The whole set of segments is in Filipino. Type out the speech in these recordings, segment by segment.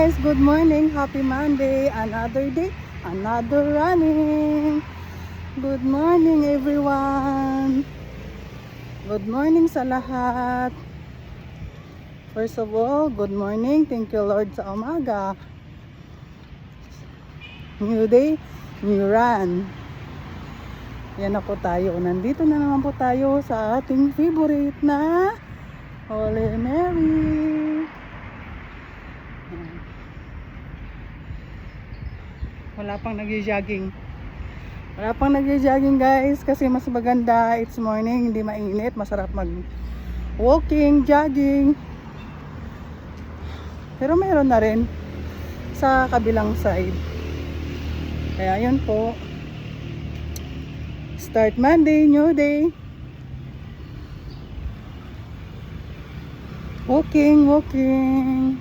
guys, good morning, happy Monday, another day, another running. Good morning everyone. Good morning sa lahat. First of all, good morning, thank you Lord sa umaga. New day, new run. Yan na po tayo, nandito na naman po tayo sa ating favorite na Holy Mary. Wala pang nag-jogging. Wala pang nag-jogging guys kasi mas maganda. It's morning, hindi mainit. Masarap mag-walking, jogging. Pero mayroon na rin sa kabilang side. Kaya yun po. Start Monday, new day. Walking, walking.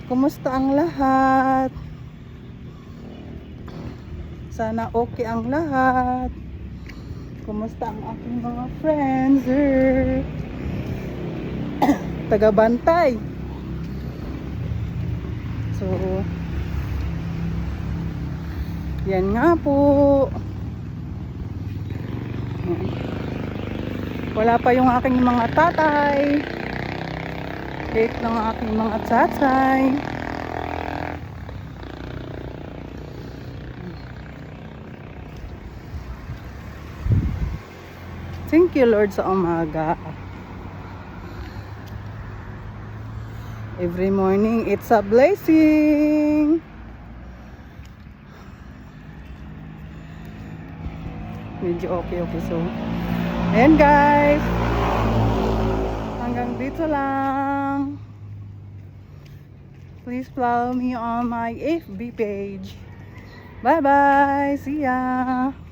Kumusta ang lahat? Sana okay ang lahat. Kumusta ang aking mga friends? Taga-bantay. So, yan nga po. Wala pa yung aking mga tatay. Late ng aking mga tatay. Thank you Lord sa umaga. Every morning it's a blessing. Medyo okay. So, ayan guys. Hanggang dito lang. Please follow me on my FB page. Bye bye. See ya.